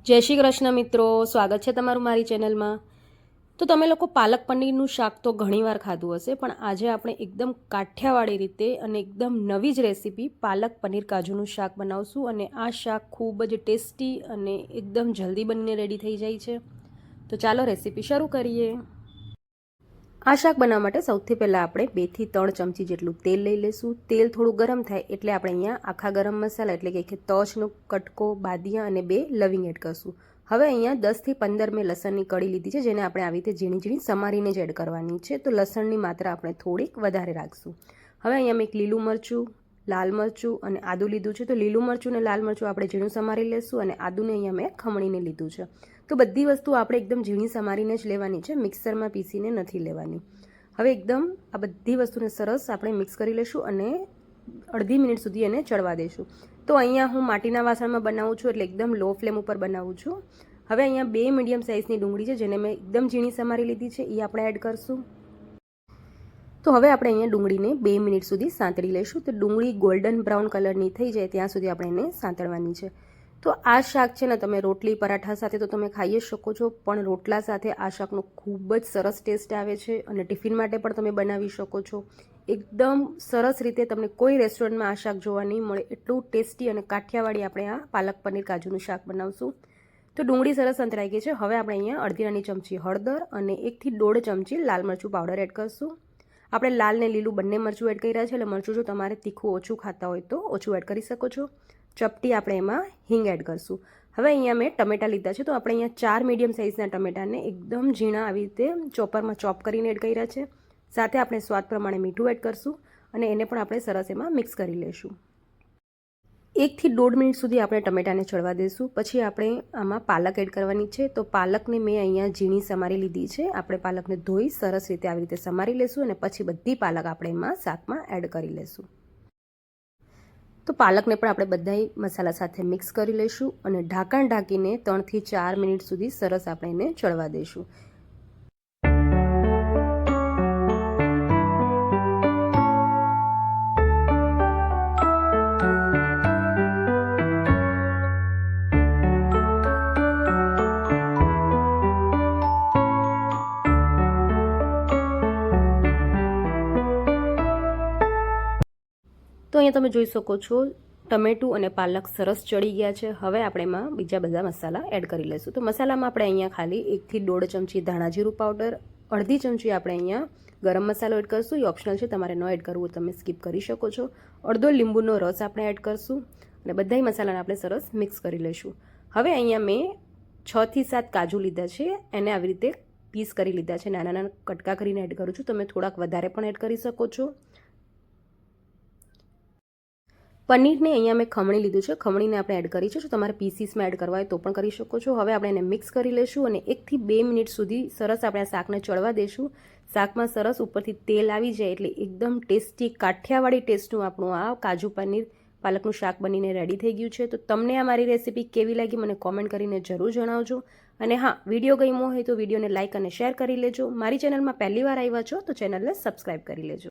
જય શ્રી કૃષ્ણ મિત્રો, સ્વાગત છે તમારું મારી ચેનલમાં। તો તમે લોકો પાલક પનીરનું શાક તો ઘણીવાર ખાધું હશે, પણ આજે આપણે એકદમ કાઠિયાવાડી રીતે અને એકદમ નવી જ રેસીપી પાલક પનીર કાજુનું શાક બનાવશું। અને આ શાક ખૂબ જ ટેસ્ટી અને એકદમ જલ્દી બનીને રેડી થઈ જાય છે। તો ચાલો રેસીપી શરૂ કરીએ। આ શાક બનાવવા માટે સૌથી પહેલાં આપણે 2 થી 3 ચમચી જેટલું તેલ લઈ લઈશું। તેલ થોડું ગરમ થાય એટલે આપણે અહીંયા આખા ગરમ મસાલા એટલે કે તજનો કટકો, બાદિયા અને 2 લવિંગ એડ કરશું। હવે અહીંયા 10 થી 15 મેં લસણની કળી લીધી છે, જેને આપણે આવી રીતે ઝીણી ઝીણી સમારીને જ એડ કરવાની છે। તો લસણની માત્રા આપણે થોડીક વધારે રાખશું। હવે અહીંયા મેં એક લીલું મરચું, લાલ મરચું અને આદું લીધું છે। તો લીલું મરચું અને લાલ મરચું આપણે ઝીણું સમારી લેશું અને આદુને અહીંયા મેં ખમણીને લીધું છે। તો બધી વસ્તુ આપણે એકદમ ઝીણી સમારીને જ લેવાની છે, મિક્સરમાં પીસીને નથી લેવાની। હવે એકદમ આ બધી વસ્તુને સરસ આપણે મિક્સ કરી લઈશું અને અડધી મિનિટ સુધી એને ચડવા દઈશું। તો અહીંયા હું માટીના વાસણમાં બનાવું છું, એટલે એકદમ લો ફ્લેમ ઉપર બનાવું છું। હવે અહીંયા 2 મીડિયમ સાઇઝની ડુંગળી છે, જેને મેં એકદમ ઝીણી સમારી લીધી છે, એ આપણે એડ કરશું। તો હવે આપણે અહીંયા ડુંગળીને 2 મિનિટ સુધી સાંતળી લઈશું। તો ડુંગળી ગોલ્ડન બ્રાઉન કલરની થઈ જાય ત્યાં સુધી આપણે એને સાંતળવાની છે। તો આ શાક છે ને, તમે રોટલી પરાઠા સાથે તો તમે ખાઈ જ શકો છો, પણ રોટલા સાથે આ શાકનો ખૂબ જ સરસ ટેસ્ટ આવે છે અને ટિફિન માટે પણ તમે બનાવી શકો છો। એકદમ સરસ રીતે તમને કોઈ રેસ્ટોરન્ટમાં આ શાક જોવા નહીં મળે, એટલું ટેસ્ટી અને કાઠિયાવાડી આપણે આ પાલક પનીર કાજુનું શાક બનાવશું। તો ડુંગળી સરસ સંતળાઈ ગઈ છે। હવે આપણે અહીંયા અડધી નાની ચમચી હળદર અને 1 થી 1.5 ચમચી લાલ મરચું પાવડર એડ કરશું। આપણે લાલ ને લીલું બંને મરચું એડ કર્યા છે, એટલે મરચું જો તમારે તીખું ઓછું ખાતા હોય તો ઓછું એડ કરી શકો છો। ચપટી આપણે એમાં હિંગ એડ કરશું। હવે અહીંયા મેં ટમેટા લીધા છે, તો આપણે અહીંયા 4 મીડિયમ સાઇઝના ટમેટાને એકદમ ઝીણા આવી રીતે ચોપરમાં ચોપ કરીને એડ કર્યા છે। સાથે આપણે સ્વાદ પ્રમાણે મીઠું એડ કરશું અને એને પણ આપણે સરસ એમાં મિક્સ કરી લઈશું। 1 થી 1.5 મિનિટ સુધી આપણે ટમેટાને ચડવા દઈશું। પછી આપણે આમાં પાલક એડ કરવાની છે। તો પાલકને મેં અહીંયા ઝીણી સમારી લીધી છે। આપણે પાલકને ધોઈ સરસ રીતે આવી રીતે સમારી લઈશું અને પછી બધી પાલક આપણે એમાં શાકમાં એડ કરી લઈશું। તો પાલકને પણ આપણે બધા મસાલા સાથે મિક્સ કરી લઈશું અને ઢાંકણ ઢાંકીને 3 થી 4 મિનિટ સુધી સરસ આપણે એને ચડવા દઈશું। તો અહીંયા તમે જોઈ શકો છો ટમેટું અને પાલક સરસ ચડી ગયા છે। હવે આપણે એમાં બીજા બધા મસાલા એડ કરી લઈશું। તો મસાલામાં આપણે અહીંયા ખાલી 1 થી 1.5 ચમચી ધાણા જીરું પાવડર, અડધી ચમચી આપણે અહીંયા ગરમ મસાલો એડ કરશું। એ ઓપ્શનલ છે, તમારે ન એડ કરવું તમે સ્કીપ કરી શકો છો। અડધો લીંબુનો રસ આપણે એડ કરશું અને બધા મસાલાને આપણે સરસ મિક્સ કરી લઈશું। હવે અહીંયા મેં 6 થી 7 કાજુ લીધા છે, એને આવી રીતે પીસ કરી લીધા છે, નાના નાના કટકા કરીને એડ કરું છું। તમે થોડાક વધારે પણ એડ કરી શકો છો। પનીરને અહીંયા મેં ખમણી લીધું છે, ખમણીને આપણે એડ કરી છે। જો તમારે પીસીસમાં એડ કરવા હોય તો પણ કરી શકો છો। હવે આપણે એને મિક્સ કરી લઈશું અને 1 થી 2 મિનિટ સુધી સરસ આપણે આ શાકને ચડવા દઈશું। શાકમાં સરસ ઉપરથી તેલ આવી જાય એટલે એકદમ ટેસ્ટી કાઠિયાવાડી ટેસ્ટનું આપણું આ કાજુ પનીર પાલકનું શાક બનીને રેડી થઈ ગયું છે। તો તમને આ મારી રેસીપી કેવી લાગી મને કોમેન્ટ કરીને જરૂર જણાવજો। અને હા, વિડીયો ગમ્યો હોય તો વિડીયોને લાઇક અને શેર કરી લેજો। મારી ચેનલમાં પહેલી વાર આવ્યા છો તો ચેનલને સબસ્ક્રાઈબ કરી લેજો।